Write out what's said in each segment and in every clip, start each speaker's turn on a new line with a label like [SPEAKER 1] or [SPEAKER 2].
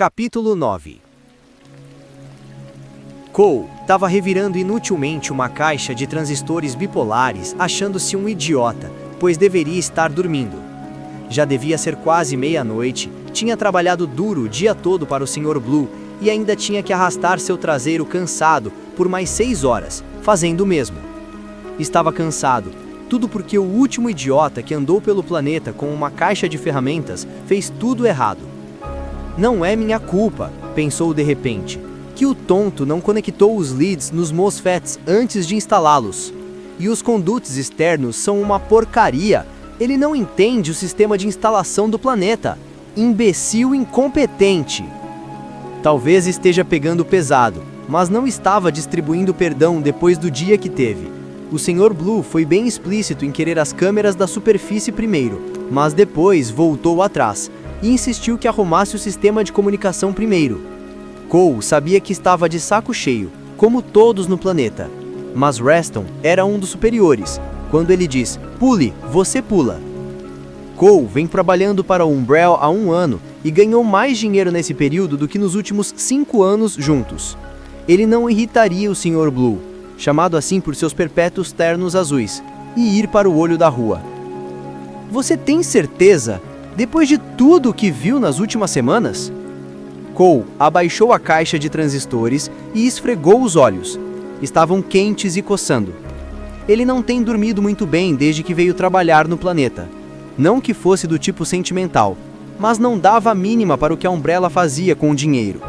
[SPEAKER 1] Capítulo 9. Cole estava revirando inutilmente uma caixa de transistores bipolares, achando-se um idiota, pois deveria estar dormindo. Já devia ser quase meia-noite, tinha trabalhado duro o dia todo para o Sr. Blue e ainda tinha que arrastar seu traseiro cansado por mais 6 horas, fazendo o mesmo. Estava cansado, tudo porque o último idiota que andou pelo planeta com uma caixa de ferramentas fez tudo errado. Não é minha culpa, pensou de repente, que o tonto não conectou os leads nos MOSFETs antes de instalá-los. E os condutos externos são uma porcaria. Ele não entende o sistema de instalação do planeta. Imbecil incompetente. Talvez esteja pegando pesado, mas não estava distribuindo perdão depois do dia que teve. O Sr. Blue foi bem explícito em querer as câmeras da superfície primeiro, mas depois voltou atrás e insistiu que arrumasse o sistema de comunicação primeiro. Cole sabia que estava de saco cheio, como todos no planeta. Mas Reston era um dos superiores. Quando ele diz, pule, você pula. Cole vem trabalhando para o Umbrella há 1 ano e ganhou mais dinheiro nesse período do que nos últimos 5 anos juntos. Ele não irritaria o Sr. Blue, chamado assim por seus perpétuos ternos azuis, e ir para o olho da rua. Você tem certeza, depois de tudo que viu nas últimas semanas? Cole abaixou a caixa de transistores e esfregou os olhos. Estavam quentes e coçando. Ele não tem dormido muito bem desde que veio trabalhar no planeta. Não que fosse do tipo sentimental, mas não dava a mínima para o que a Umbrella fazia com o dinheiro.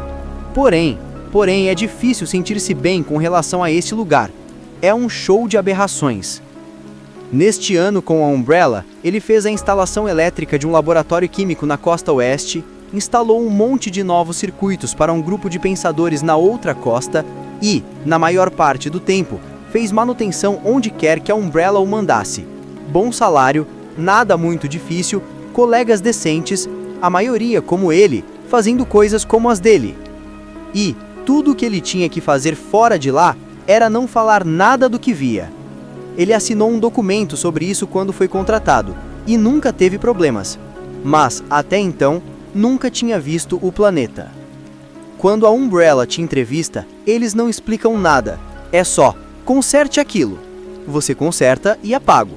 [SPEAKER 1] Porém, é difícil sentir-se bem com relação a este lugar. É um show de aberrações. Neste ano com a Umbrella, ele fez a instalação elétrica de um laboratório químico na costa oeste, instalou um monte de novos circuitos para um grupo de pensadores na outra costa e, na maior parte do tempo, fez manutenção onde quer que a Umbrella o mandasse. Bom salário, nada muito difícil, colegas decentes, a maioria como ele, fazendo coisas como as dele. E tudo o que ele tinha que fazer fora de lá era não falar nada do que via. Ele assinou um documento sobre isso quando foi contratado e nunca teve problemas. Mas, até então, nunca tinha visto o planeta. Quando a Umbrella te entrevista, eles não explicam nada. É só, conserte aquilo. Você conserta e é pago.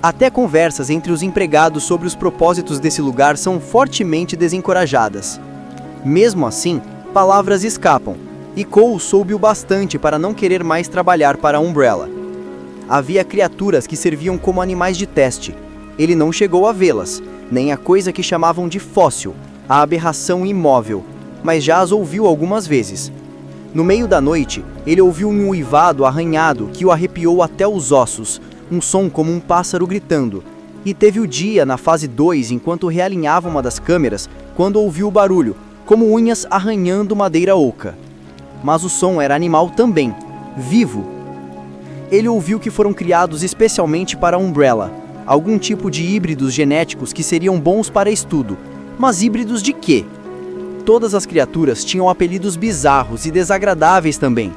[SPEAKER 1] Até conversas entre os empregados sobre os propósitos desse lugar são fortemente desencorajadas. Mesmo assim, palavras escapam, e Cole soube o bastante para não querer mais trabalhar para a Umbrella. Havia criaturas que serviam como animais de teste. Ele não chegou a vê-las, nem a coisa que chamavam de fóssil, a aberração imóvel, mas já as ouviu algumas vezes. No meio da noite, ele ouviu um uivado arranhado que o arrepiou até os ossos, um som como um pássaro gritando, e teve o dia na fase 2 enquanto realinhava uma das câmeras, quando ouviu o barulho, como unhas arranhando madeira oca. Mas o som era animal também, vivo. Ele ouviu que foram criados especialmente para a Umbrella, algum tipo de híbridos genéticos que seriam bons para estudo. Mas híbridos de quê? Todas as criaturas tinham apelidos bizarros e desagradáveis também.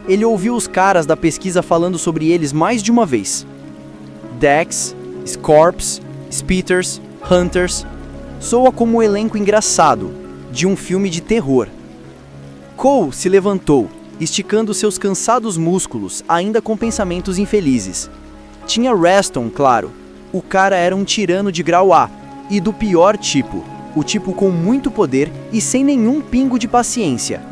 [SPEAKER 1] Ele ouviu os caras da pesquisa falando sobre eles mais de uma vez. Dex, Scorps, Spitters, Hunters. Soa como um elenco engraçado, de um filme de terror. Cole se levantou, esticando seus cansados músculos, ainda com pensamentos infelizes. Tinha Reston, claro. O cara era um tirano de grau A, e do pior tipo. O tipo com muito poder e sem nenhum pingo de paciência.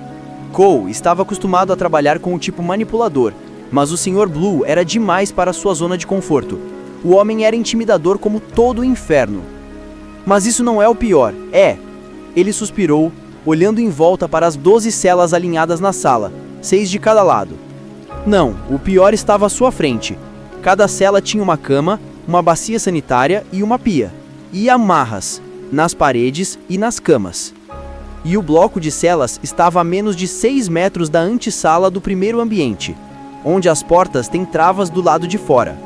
[SPEAKER 1] Cole estava acostumado a trabalhar com o tipo manipulador, mas o Sr. Blue era demais para sua zona de conforto. O homem era intimidador como todo o inferno. Mas isso não é o pior, é. Ele suspirou, olhando em volta para as 12 celas alinhadas na sala, 6 de cada lado. Não, o pior estava à sua frente. Cada cela tinha uma cama, uma bacia sanitária e uma pia. E amarras nas paredes e nas camas. E o bloco de celas estava a menos de 6 metros da antessala do primeiro ambiente, onde as portas têm travas do lado de fora.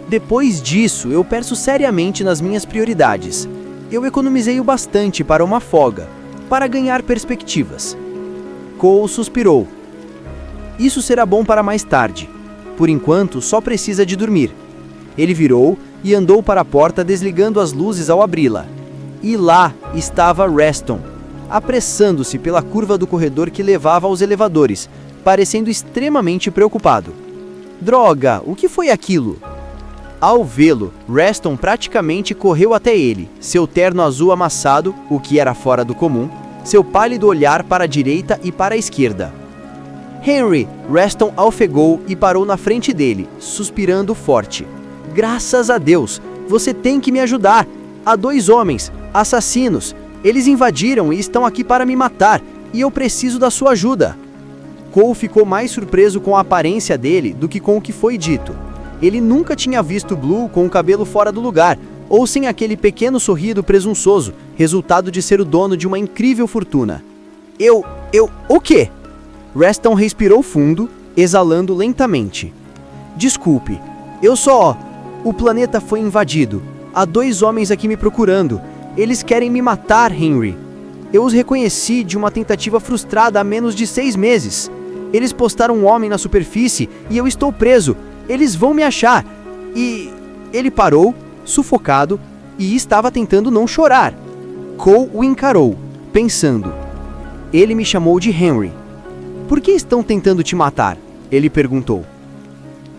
[SPEAKER 1] Depois disso, eu penso seriamente nas minhas prioridades. Eu economizei o bastante para uma folga, para ganhar perspectivas. Cole suspirou. Isso será bom para mais tarde. Por enquanto, só precisa de dormir. Ele virou e andou para a porta desligando as luzes ao abri-la. E lá estava Reston, apressando-se pela curva do corredor que levava aos elevadores, parecendo extremamente preocupado. Droga, o que foi aquilo? Ao vê-lo, Reston praticamente correu até ele, seu terno azul amassado, o que era fora do comum, seu pálido olhar para a direita e para a esquerda. Henry! Reston ofegou e parou na frente dele, suspirando forte. Graças a Deus! Você tem que me ajudar! Há 2 homens, assassinos. Eles invadiram e estão aqui para me matar, e eu preciso da sua ajuda. Cole ficou mais surpreso com a aparência dele do que com o que foi dito. Ele nunca tinha visto Blue com o cabelo fora do lugar, ou sem aquele pequeno sorriso presunçoso, resultado de ser o dono de uma incrível fortuna. O quê? Reston respirou fundo, exalando lentamente. Desculpe, o planeta foi invadido. Há 2 homens aqui me procurando. Eles querem me matar, Henry. Eu os reconheci de uma tentativa frustrada há menos de 6 meses. Eles postaram um homem na superfície e eu estou preso. Eles vão me achar. E ele parou, sufocado, e estava tentando não chorar. Cole o encarou, pensando. Ele me chamou de Henry. Por que estão tentando te matar? Ele perguntou.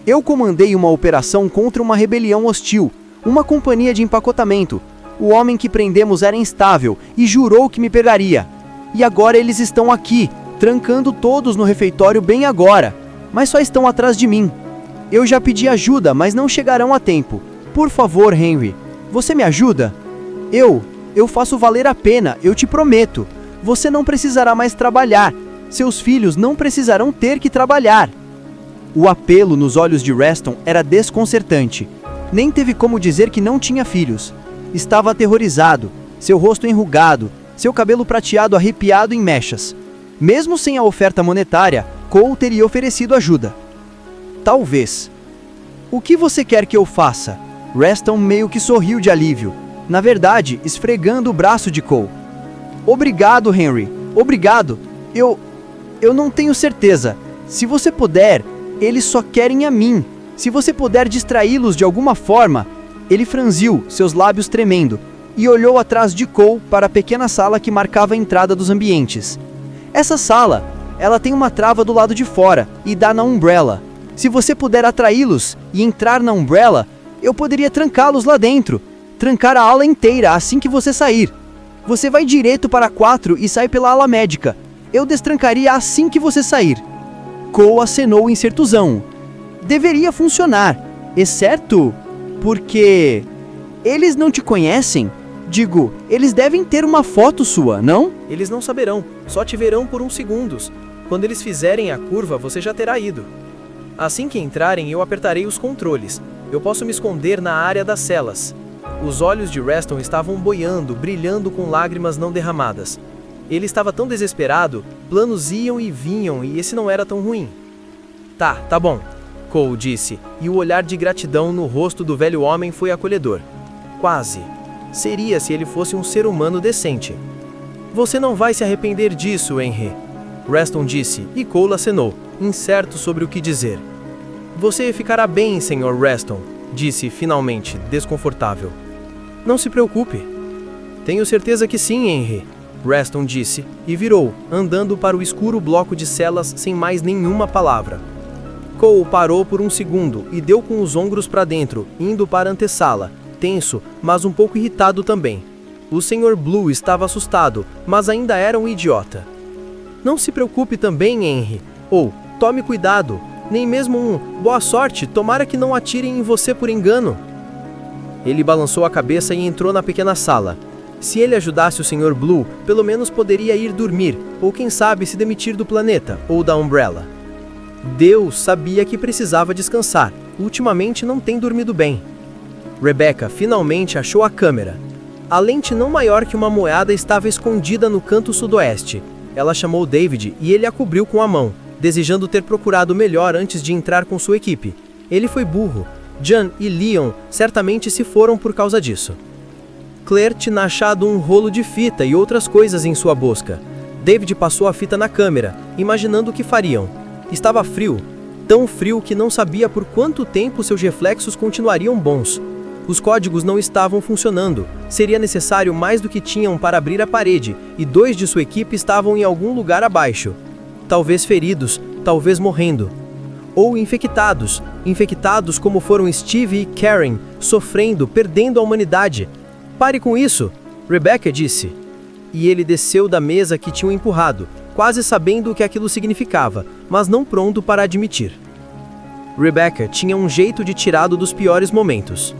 [SPEAKER 1] Eu comandei uma operação contra uma rebelião hostil, uma companhia de empacotamento. O homem que prendemos era instável e jurou que me pegaria. E agora eles estão aqui, trancando todos no refeitório bem agora, mas só estão atrás de mim. Eu já pedi ajuda, mas não chegarão a tempo. Por favor, Henry, você me ajuda? Eu faço valer a pena, eu te prometo. Você não precisará mais trabalhar. Seus filhos não precisarão ter que trabalhar. O apelo nos olhos de Reston era desconcertante. Nem teve como dizer que não tinha filhos. Estava aterrorizado, seu rosto enrugado, seu cabelo prateado arrepiado em mechas. Mesmo sem a oferta monetária, Cole teria oferecido ajuda. Talvez. O que você quer que eu faça? Reston meio que sorriu de alívio, na verdade, esfregando o braço de Cole. Obrigado, Henry. Obrigado. Eu não tenho certeza. Se você puder, eles só querem a mim. Se você puder distraí-los de alguma forma... Ele franziu, seus lábios tremendo, e olhou atrás de Cole para a pequena sala que marcava a entrada dos ambientes. Essa sala, ela tem uma trava do lado de fora e dá na Umbrella. Se você puder atraí-los e entrar na Umbrella, eu poderia trancá-los lá dentro. Trancar a ala inteira assim que você sair. Você vai direto para 4 e sai pela ala médica. Eu destrancaria assim que você sair. Cole acenou em certuzão. Deveria funcionar, exceto porque eles não te conhecem. Digo, eles devem ter uma foto sua, não?
[SPEAKER 2] Eles não saberão, só te verão por uns segundos. Quando eles fizerem a curva, você já terá ido. Assim que entrarem, eu apertarei os controles. Eu posso me esconder na área das celas. Os olhos de Reston estavam boiando, brilhando com lágrimas não derramadas. Ele estava tão desesperado, planos iam e vinham e esse não era tão ruim. Tá bom, Cole disse, e o olhar de gratidão no rosto do velho homem foi acolhedor. Quase. Seria se ele fosse um ser humano decente. Você não vai se arrepender disso, Henry. Reston disse, e Cole acenou, incerto sobre o que dizer. Você ficará bem, Sr. Reston, disse finalmente, desconfortável. Não se preocupe. Tenho certeza que sim, Henry, Reston disse, e virou, andando para o escuro bloco de celas sem mais nenhuma palavra. Cole parou por um segundo e deu com os ombros para dentro, indo para a antessala, tenso, mas um pouco irritado também. O Sr. Blue estava assustado, mas ainda era um idiota. Não se preocupe também, Henry. Tome cuidado. Nem mesmo boa sorte, tomara que não atirem em você por engano. Ele balançou a cabeça e entrou na pequena sala. Se ele ajudasse o Sr. Blue, pelo menos poderia ir dormir, ou quem sabe se demitir do planeta, ou da Umbrella. Deus sabia que precisava descansar. Ultimamente não tem dormido bem. Rebecca finalmente achou a câmera. A lente não maior que uma moeda estava escondida no canto sudoeste. Ela chamou David e ele a cobriu com a mão, desejando ter procurado melhor antes de entrar com sua equipe. Ele foi burro. Jan e Leon certamente se foram por causa disso. Claire tinha achado um rolo de fita e outras coisas em sua busca. David passou a fita na câmera, imaginando o que fariam. Estava frio, tão frio que não sabia por quanto tempo seus reflexos continuariam bons. Os códigos não estavam funcionando. Seria necessário mais do que tinham para abrir a parede, e 2 de sua equipe estavam em algum lugar abaixo. Talvez feridos, talvez morrendo. Ou infectados. Infectados como foram Steve e Karen, sofrendo, perdendo a humanidade. Pare com isso, Rebecca disse. E ele desceu da mesa que tinham empurrado, quase sabendo o que aquilo significava, mas não pronto para admitir. Rebecca tinha um jeito de tirá-lo dos piores momentos.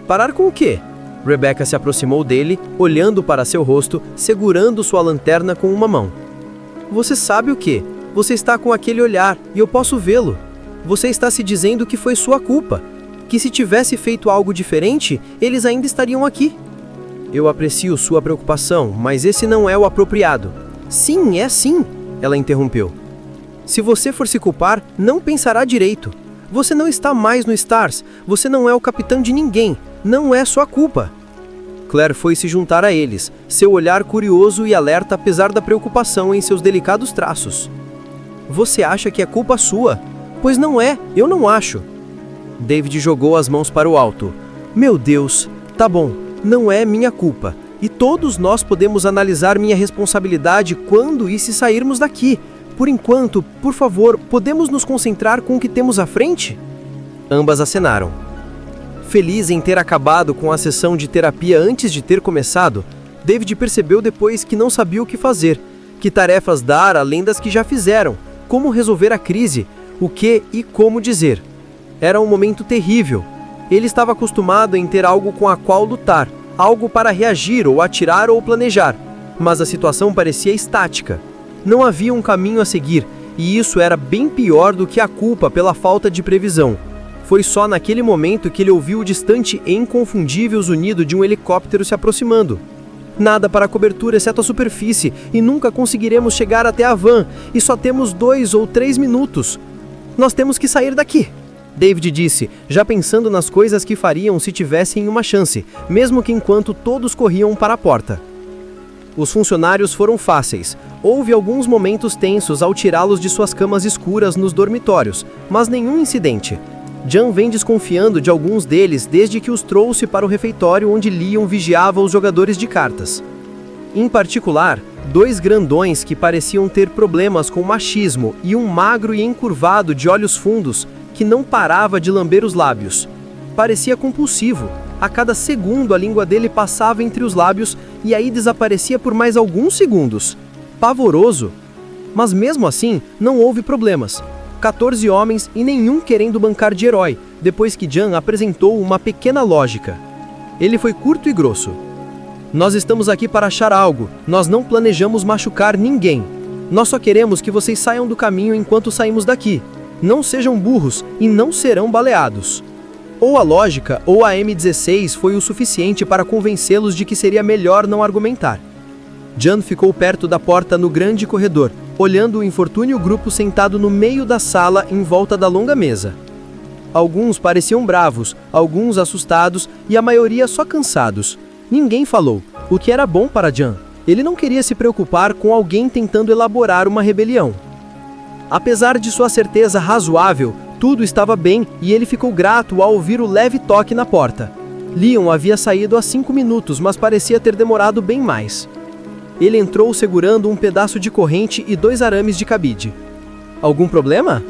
[SPEAKER 2] Parar com o quê? Rebecca se aproximou dele, olhando para seu rosto, segurando sua lanterna com uma mão. Você sabe o quê? Você está com aquele olhar, e eu posso vê-lo. Você está se dizendo que foi sua culpa, que se tivesse feito algo diferente, eles ainda estariam aqui. Eu aprecio sua preocupação, mas esse não é o apropriado. Sim, é sim, ela interrompeu. Se você for se culpar, não pensará direito. Você não está mais no Stars, você não é o capitão de ninguém, não é sua culpa. Claire foi se juntar a eles, seu olhar curioso e alerta apesar da preocupação em seus delicados traços. Você acha que é culpa sua? Pois não é, eu não acho. David jogou as mãos para o alto. Meu Deus, tá bom, não é minha culpa. E todos nós podemos analisar minha responsabilidade quando e se sairmos daqui. Por enquanto, por favor, podemos nos concentrar com o que temos à frente? Ambas acenaram. Feliz em ter acabado com a sessão de terapia antes de ter começado, David percebeu depois que não sabia o que fazer, que tarefas dar além das que já fizeram, como resolver a crise, o que e como dizer. Era um momento terrível. Ele estava acostumado em ter algo com a qual lutar, algo para reagir ou atirar ou planejar, mas a situação parecia estática. Não havia um caminho a seguir, e isso era bem pior do que a culpa pela falta de previsão. Foi só naquele momento que ele ouviu o distante e inconfundível zunido de um helicóptero se aproximando. Nada para cobertura exceto a superfície, e nunca conseguiremos chegar até a van, e só temos 2 ou 3 minutos. Nós temos que sair daqui, David disse, já pensando nas coisas que fariam se tivessem uma chance, mesmo que enquanto todos corriam para a porta. Os funcionários foram fáceis. Houve alguns momentos tensos ao tirá-los de suas camas escuras nos dormitórios, mas nenhum incidente. Jan vem desconfiando de alguns deles desde que os trouxe para o refeitório onde Leon vigiava os jogadores de cartas. Em particular, 2 grandões que pareciam ter problemas com machismo e um magro e encurvado de olhos fundos que não parava de lamber os lábios. Parecia compulsivo. A cada segundo a língua dele passava entre os lábios e aí desaparecia por mais alguns segundos. Pavoroso. Mas mesmo assim, não houve problemas. 14 homens e nenhum querendo bancar de herói, depois que Jan apresentou uma pequena lógica. Ele foi curto e grosso. Nós estamos aqui para achar algo, nós não planejamos machucar ninguém. Nós só queremos que vocês saiam do caminho enquanto saímos daqui. Não sejam burros e não serão baleados. Ou a lógica ou a M16 foi o suficiente para convencê-los de que seria melhor não argumentar. Jan ficou perto da porta no grande corredor, olhando o infortúnio grupo sentado no meio da sala em volta da longa mesa. Alguns pareciam bravos, alguns assustados e a maioria só cansados. Ninguém falou, o que era bom para Jan. Ele não queria se preocupar com alguém tentando elaborar uma rebelião. Apesar de sua certeza razoável, tudo estava bem e ele ficou grato ao ouvir o leve toque na porta. Leon havia saído há 5 minutos, mas parecia ter demorado bem mais. Ele entrou segurando um pedaço de corrente e 2 arames de cabide. Algum problema?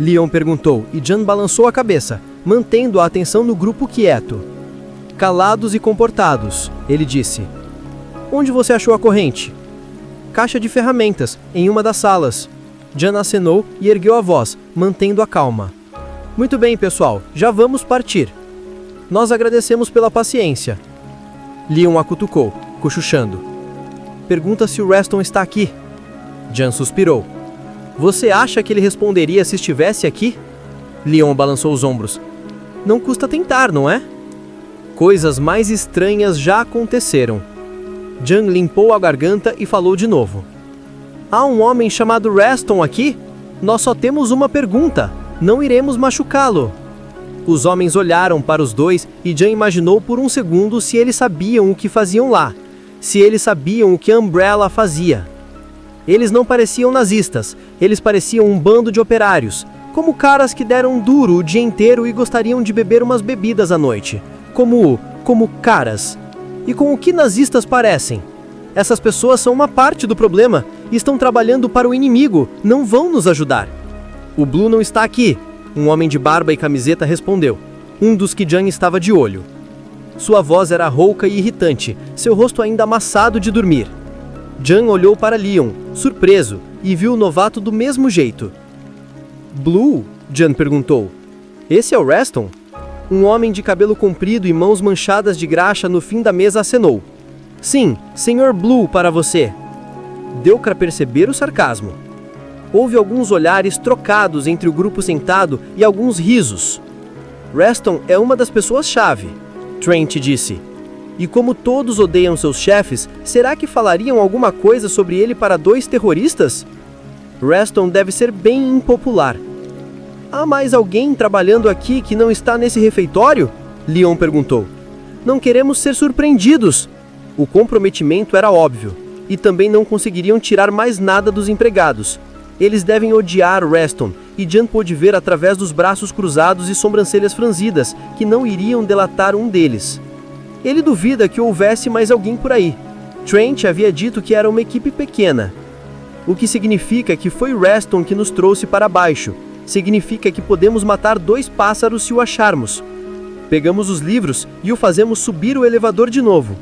[SPEAKER 2] Leon perguntou e Jan balançou a cabeça, mantendo a atenção no grupo quieto. Calados e comportados, ele disse. Onde você achou a corrente? Caixa de ferramentas, em uma das salas. Jan acenou e ergueu a voz, mantendo a calma. Muito bem, pessoal, já vamos partir. Nós agradecemos pela paciência. Leon a cutucou, cochichando. Pergunta se o Reston está aqui. Jan suspirou. Você acha que ele responderia se estivesse aqui? Leon balançou os ombros. Não custa tentar, não é? Coisas mais estranhas já aconteceram. Jan limpou a garganta e falou de novo. Há um homem chamado Reston aqui? Nós só temos uma pergunta. Não iremos machucá-lo. Os homens olharam para os dois e Jan imaginou por um segundo se eles sabiam o que faziam lá. Se eles sabiam o que a Umbrella fazia. Eles não pareciam nazistas. Eles pareciam um bando de operários. Como caras que deram duro o dia inteiro e gostariam de beber umas bebidas à noite. como caras. E com o que nazistas parecem? Essas pessoas são uma parte do problema e estão trabalhando para o inimigo, não vão nos ajudar. O Blue não está aqui, um homem de barba e camiseta respondeu, um dos que Jan estava de olho. Sua voz era rouca e irritante, seu rosto ainda amassado de dormir. Jan olhou para Leon, surpreso, e viu o novato do mesmo jeito. Blue? Jan perguntou. Esse é o Reston? Um homem de cabelo comprido e mãos manchadas de graxa no fim da mesa acenou. Sim, Sr. Blue para você. Deu para perceber o sarcasmo. Houve alguns olhares trocados entre o grupo sentado e alguns risos. Reston é uma das pessoas-chave, Trent disse. E como todos odeiam seus chefes, será que falariam alguma coisa sobre ele para dois terroristas? Reston deve ser bem impopular. Há mais alguém trabalhando aqui que não está nesse refeitório? Leon perguntou. Não queremos ser surpreendidos. O comprometimento era óbvio, e também não conseguiriam tirar mais nada dos empregados. Eles devem odiar Reston, e Jan pôde ver através dos braços cruzados e sobrancelhas franzidas que não iriam delatar um deles. Ele duvida que houvesse mais alguém por aí. Trent havia dito que era uma equipe pequena. O que significa que foi Reston que nos trouxe para baixo. Significa que podemos matar dois pássaros se o acharmos. Pegamos os livros e o fazemos subir o elevador de novo.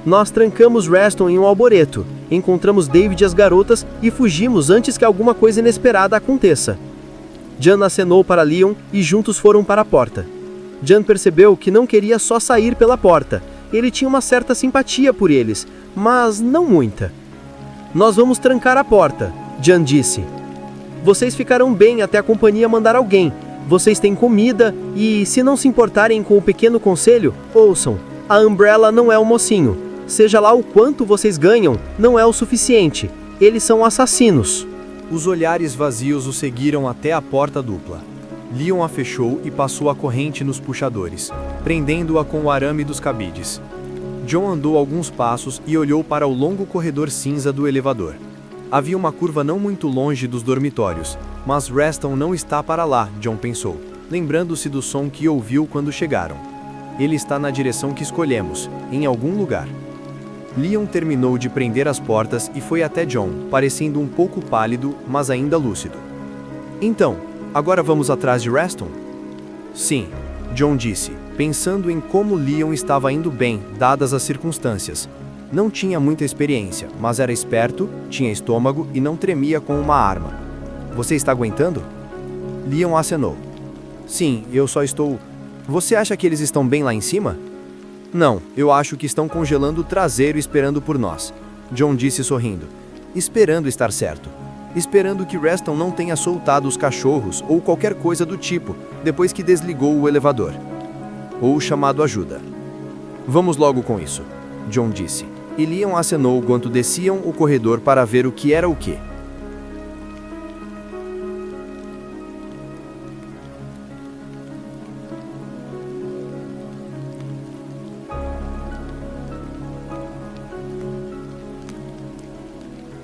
[SPEAKER 2] Nós trancamos Reston em um arboreto, encontramos David e as garotas e fugimos antes que alguma coisa inesperada aconteça. Jan acenou para Leon e juntos foram para a porta. Jan percebeu que não queria só sair pela porta. Ele tinha uma certa simpatia por eles, mas não muita. Nós vamos trancar a porta, Jan disse. Vocês ficarão bem até a companhia mandar alguém. Vocês têm comida e, se não se importarem com o pequeno conselho, ouçam. A Umbrella não é um mocinho. Seja lá o quanto vocês ganham, não é o suficiente. Eles são assassinos.
[SPEAKER 3] Os olhares vazios o seguiram até a porta dupla. Leon a fechou e passou a corrente nos puxadores, prendendo-a com o arame dos cabides. John andou alguns passos e olhou para o longo corredor cinza do elevador. Havia uma curva não muito longe dos dormitórios, mas Reston não está para lá, John pensou, lembrando-se do som que ouviu quando chegaram. Ele está na direção que escolhemos, em algum lugar. Leon terminou de prender as portas e foi até John, parecendo um pouco pálido, mas ainda lúcido. Então, agora vamos atrás de Reston? Sim, John disse, pensando em como Leon estava indo bem, dadas as circunstâncias. Não tinha muita experiência, mas era esperto, tinha estômago e não tremia com uma arma. Você está aguentando? Leon acenou. Sim, eu só estou... Você acha que eles estão bem lá em cima? Não, eu acho que estão congelando o traseiro esperando por nós. John disse sorrindo. Esperando estar certo. Esperando que Reston não tenha soltado os cachorros ou qualquer coisa do tipo, depois que desligou o elevador. Ou chamado ajuda. Vamos logo com isso, John disse. E Leon acenou enquanto desciam o corredor para ver o que era o que.